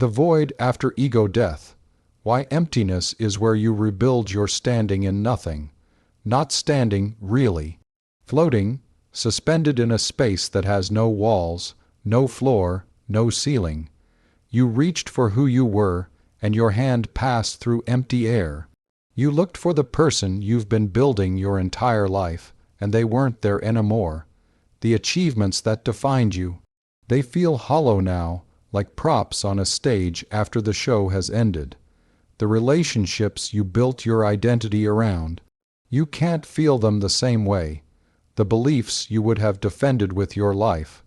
The void after ego death. Why emptiness is where you rebuild your standing in nothing. Not standing, really. Floating, suspended in a space that has no walls, no floor, no ceiling. You reached for who you were, and your hand passed through empty air. You looked for the person you've been building your entire life, and they weren't there anymore. The achievements that defined you. They feel hollow now, like props on a stage after the show has ended. The relationships you built your identity around. You can't feel them the same way. The beliefs you would have defended with your life.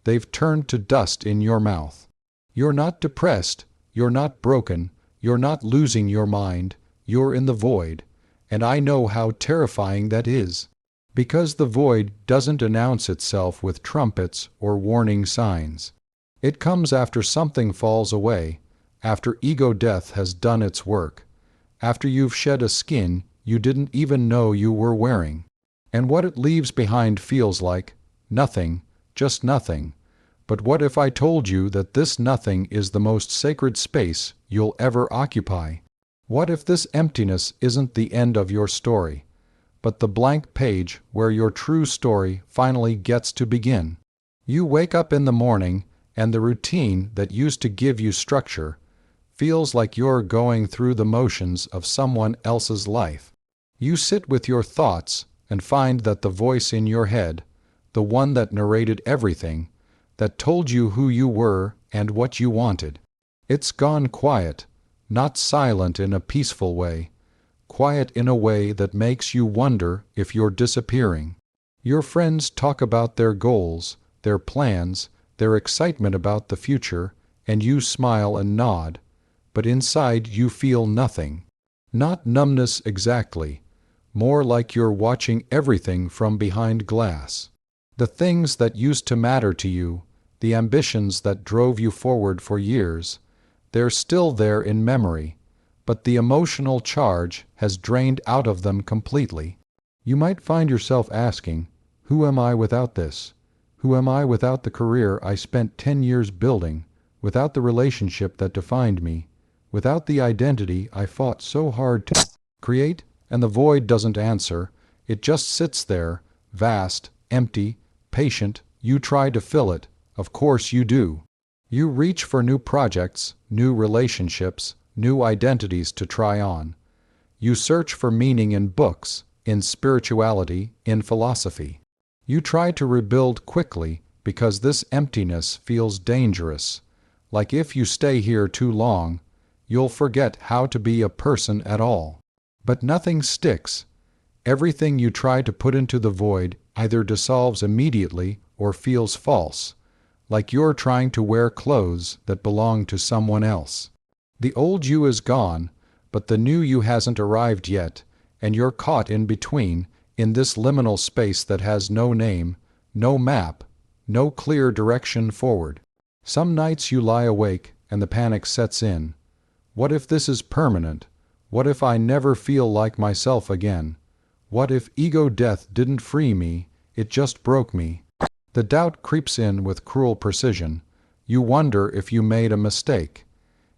They've turned to dust in your mouth. You're not depressed, you're not broken, you're not losing your mind, you're in the void, and I know how terrifying that is. Because the void doesn't announce itself with trumpets or warning signs. It comes after something falls away, after ego death has done its work, after you've shed a skin you didn't even know you were wearing. And what it leaves behind feels like nothing, just nothing. But what if I told you that this nothing is the most sacred space you'll ever occupy? What if this emptiness isn't the end of your story, but the blank page where your true story finally gets to begin? You wake up in the morning, and the routine that used to give you structure feels like you're going through the motions of someone else's life. You sit with your thoughts and find that the voice in your head, the one that narrated everything, that told you who you were and what you wanted, it's gone quiet, not silent in a peaceful way, quiet in a way that makes you wonder if you're disappearing. Your friends talk about their goals, their plans, their excitement about the future, and you smile and nod, but inside you feel nothing. Not numbness exactly, more like you're watching everything from behind glass. The things that used to matter to you, the ambitions that drove you forward for years, they're still there in memory, but the emotional charge has drained out of them completely. You might find yourself asking, who am I without this? Who am I without the career I spent 10 years building, without the relationship that defined me, without the identity I fought so hard to create? And the void doesn't answer, it just sits there, vast, empty, patient. You try to fill it, of course you do. You reach for new projects, new relationships, new identities to try on. You search for meaning in books, in spirituality, in philosophy. You try to rebuild quickly because this emptiness feels dangerous, like if you stay here too long, you'll forget how to be a person at all. But nothing sticks. Everything you try to put into the void either dissolves immediately or feels false, like you're trying to wear clothes that belong to someone else. The old you is gone, but the new you hasn't arrived yet, and you're caught in between, in this liminal space that has no name, no map, no clear direction forward. Some nights you lie awake and the panic sets in. What if this is permanent? What if I never feel like myself again? What if ego death didn't free me, it just broke me? The doubt creeps in with cruel precision. You wonder if you made a mistake,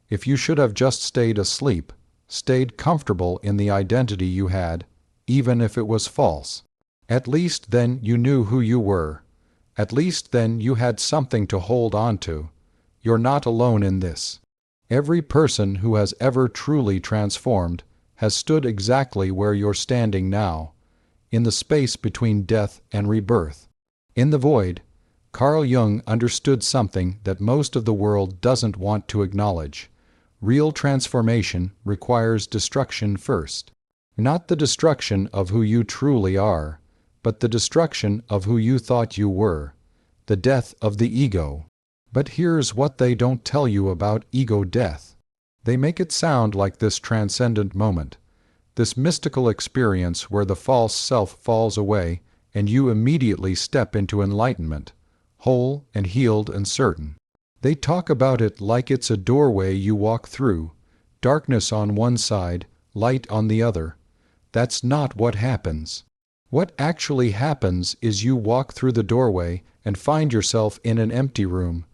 if you should have just stayed asleep, stayed comfortable in the identity you had, even if it was false. At least then you knew who you were. At least then you had something to hold on to. You're not alone in this. Every person who has ever truly transformed has stood exactly where you're standing now, in the space between death and rebirth. In the void, Carl Jung understood something that most of the world doesn't want to acknowledge. Real transformation requires destruction first. Not the destruction of who you truly are, but the destruction of who you thought you were, the death of the ego. But here's what they don't tell you about ego death. They make it sound like this transcendent moment, this mystical experience where the false self falls away and you immediately step into enlightenment, whole and healed and certain. They talk about it like it's a doorway you walk through, darkness on one side, light on the other. That's not what happens. What actually happens is you walk through the doorway and find yourself in an empty room.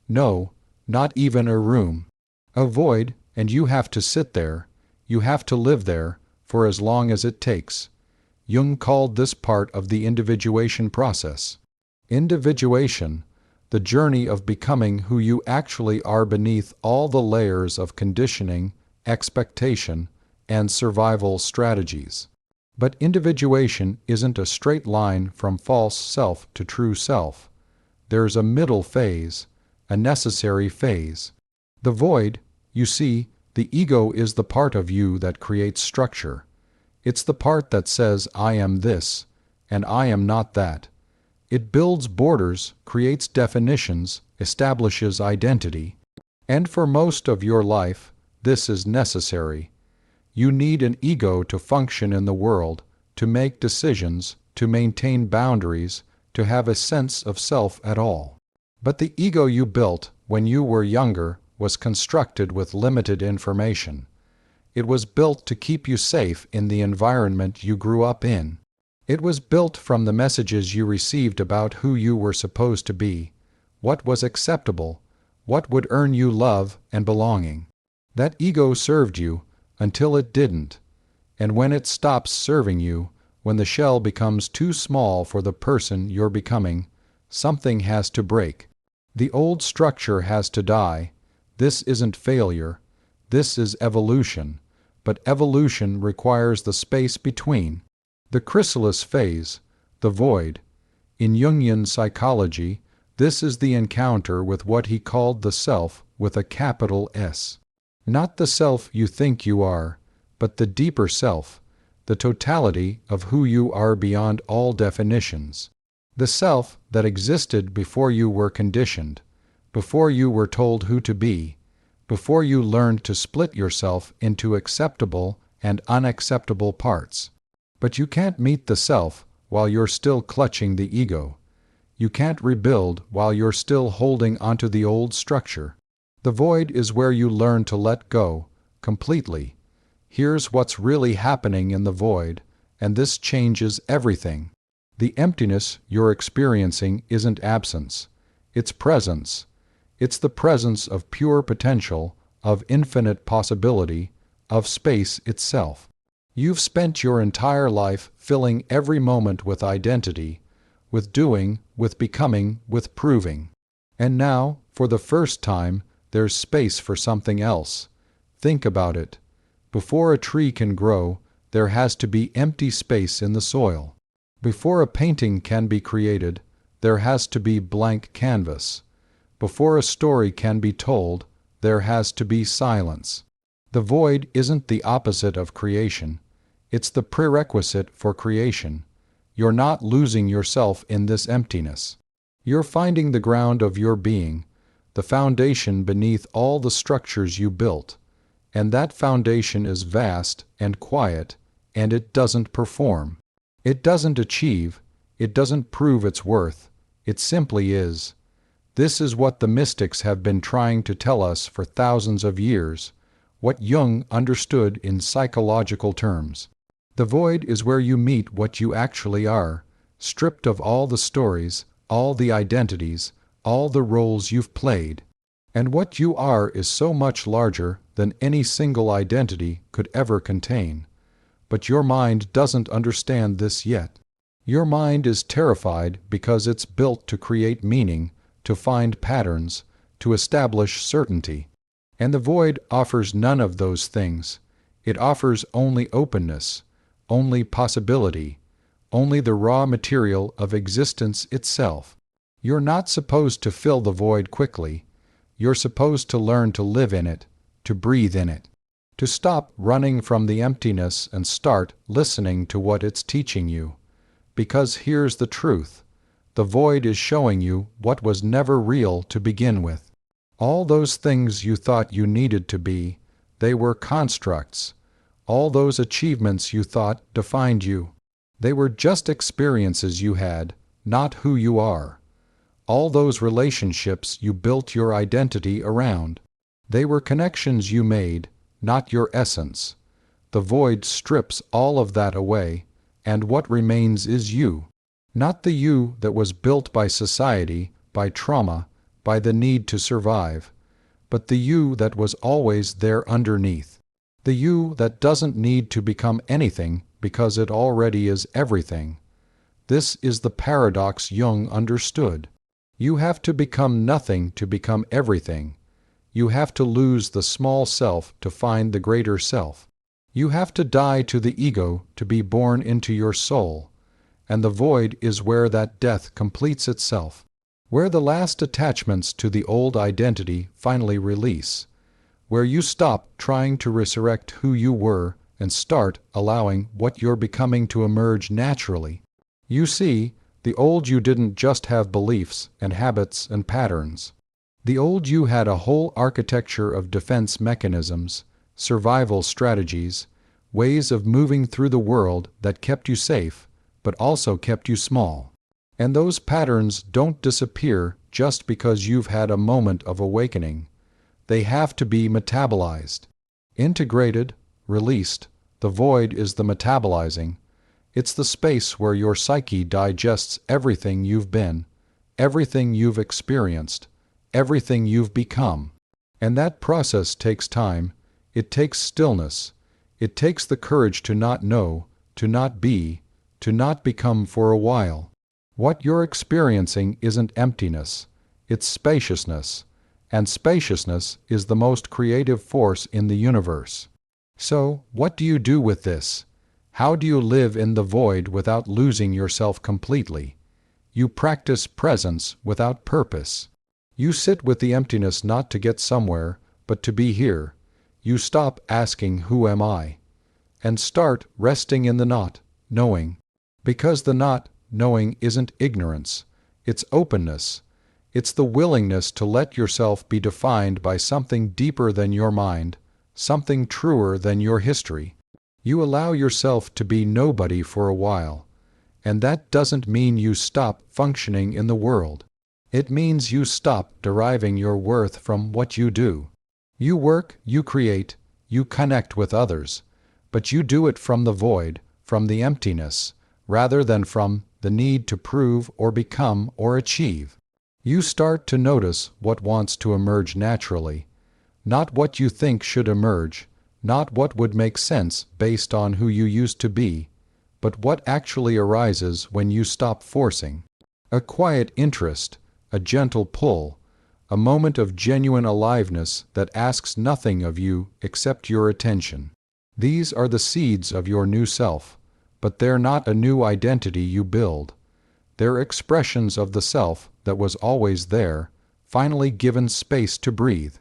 No, not even a room. A void, and you have to sit there, you have to live there, for as long as it takes. Jung called this part of the individuation process. Individuation, the journey of becoming who you actually are beneath all the layers of conditioning, expectation, and survival strategies. But individuation isn't a straight line from false self to true self. There's a middle phase, a necessary phase. The void, you see, the ego is the part of you that creates structure. It's the part that says, I am this, and I am not that. It builds borders, creates definitions, establishes identity. And for most of your life, this is necessary. You need an ego to function in the world, to make decisions, to maintain boundaries, to have a sense of self at all. But the ego you built when you were younger was constructed with limited information. It was built to keep you safe in the environment you grew up in. It was built from the messages you received about who you were supposed to be, what was acceptable, what would earn you love and belonging. That ego served you until it didn't. And when it stops serving you, when the shell becomes too small for the person you're becoming, something has to break. The old structure has to die. This isn't failure. This is evolution. But evolution requires the space between. The chrysalis phase, the void. In Jungian psychology, this is the encounter with what he called the self with a capital S. Not the self you think you are, but the deeper self, the totality of who you are beyond all definitions. The self that existed before you were conditioned, before you were told who to be, before you learned to split yourself into acceptable and unacceptable parts. But you can't meet the self while you're still clutching the ego. You can't rebuild while you're still holding onto the old structure. The void is where you learn to let go, completely. Here's what's really happening in the void, and this changes everything. The emptiness you're experiencing isn't absence. It's presence. It's the presence of pure potential, of infinite possibility, of space itself. You've spent your entire life filling every moment with identity, with doing, with becoming, with proving. And now, for the first time, there's space for something else. Think about it. Before a tree can grow, there has to be empty space in the soil. Before a painting can be created, there has to be blank canvas. Before a story can be told, there has to be silence. The void isn't the opposite of creation. It's the prerequisite for creation. You're not losing yourself in this emptiness. You're finding the ground of your being, the foundation beneath all the structures you built. And that foundation is vast and quiet, and it doesn't perform. It doesn't achieve. It doesn't prove its worth. It simply is. This is what the mystics have been trying to tell us for thousands of years, what Jung understood in psychological terms. The void is where you meet what you actually are, stripped of all the stories, all the identities, all the roles you've played. And what you are is so much larger than any single identity could ever contain. But your mind doesn't understand this yet. Your mind is terrified because it's built to create meaning, to find patterns, to establish certainty. And the void offers none of those things. It offers only openness, only possibility, only the raw material of existence itself. You're not supposed to fill the void quickly. You're supposed to learn to live in it, to breathe in it, to stop running from the emptiness and start listening to what it's teaching you. Because here's the truth. The void is showing you what was never real to begin with. All those things you thought you needed to be, they were constructs. All those achievements you thought defined you, they were just experiences you had, not who you are. All those relationships you built your identity around, they were connections you made, not your essence. The void strips all of that away, and what remains is you. Not the you that was built by society, by trauma, by the need to survive, but the you that was always there underneath. The you that doesn't need to become anything because it already is everything. This is the paradox Jung understood. You have to become nothing to become everything. You have to lose the small self to find the greater self. You have to die to the ego to be born into your soul. And the void is where that death completes itself, where the last attachments to the old identity finally release, where you stop trying to resurrect who you were and start allowing what you're becoming to emerge naturally. You see, the old you didn't just have beliefs and habits and patterns. The old you had a whole architecture of defense mechanisms, survival strategies, ways of moving through the world that kept you safe, but also kept you small. And those patterns don't disappear just because you've had a moment of awakening. They have to be metabolized. Integrated, released, the void is the metabolizing. It's the space where your psyche digests everything you've been, everything you've experienced, everything you've become. And that process takes time. It takes stillness. It takes the courage to not know, to not be, to not become for a while. What you're experiencing isn't emptiness. It's spaciousness. And spaciousness is the most creative force in the universe. So, what do you do with this? How do you live in the void without losing yourself completely? You practice presence without purpose. You sit with the emptiness not to get somewhere, but to be here. You stop asking, "Who am I?" and start resting in the not knowing. Because the not knowing isn't ignorance. It's openness. It's the willingness to let yourself be defined by something deeper than your mind, something truer than your history. You allow yourself to be nobody for a while. And that doesn't mean you stop functioning in the world. It means you stop deriving your worth from what you do. You work, you create, you connect with others, but you do it from the void, from the emptiness, rather than from the need to prove or become or achieve. You start to notice what wants to emerge naturally, not what you think should emerge, not what would make sense based on who you used to be, but what actually arises when you stop forcing. A quiet interest, a gentle pull, a moment of genuine aliveness that asks nothing of you except your attention. These are the seeds of your new self, but they're not a new identity you build. They're expressions of the self that was always there, finally given space to breathe.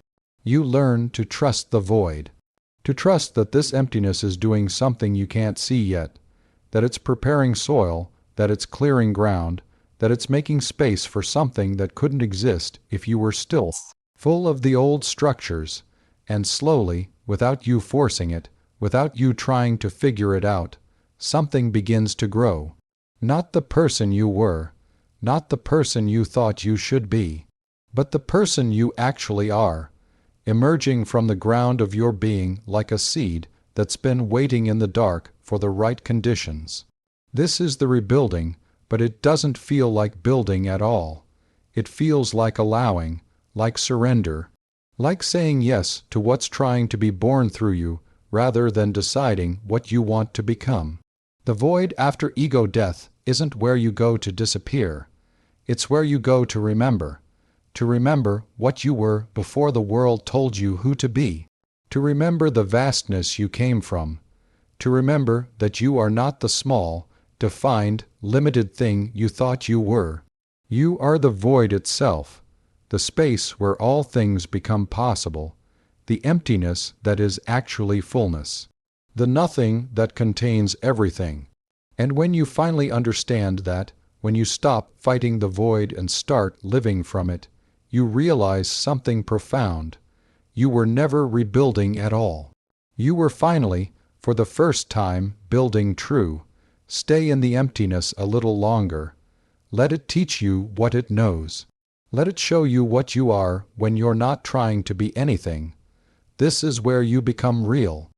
You learn to trust the void, to trust that this emptiness is doing something you can't see yet, that it's preparing soil, that it's clearing ground, that it's making space for something that couldn't exist if you were still full of the old structures, and slowly, without you forcing it, without you trying to figure it out, something begins to grow. Not the person you were, not the person you thought you should be, but the person you actually are, emerging from the ground of your being like a seed that's been waiting in the dark for the right conditions. This is the rebuilding, but it doesn't feel like building at all. It feels like allowing, like surrender, like saying yes to what's trying to be born through you rather than deciding what you want to become. The void after ego death isn't where you go to disappear. It's where you go to remember what you were before the world told you who to be, to remember the vastness you came from, to remember that you are not the small, defined, limited thing you thought you were. You are the void itself, the space where all things become possible, the emptiness that is actually fullness, the nothing that contains everything. And when you finally understand that, when you stop fighting the void and start living from it, you realize something profound. You were never rebuilding at all. You were finally, for the first time, building true. Stay in the emptiness a little longer. Let it teach you what it knows. Let it show you what you are when you're not trying to be anything. This is where you become real.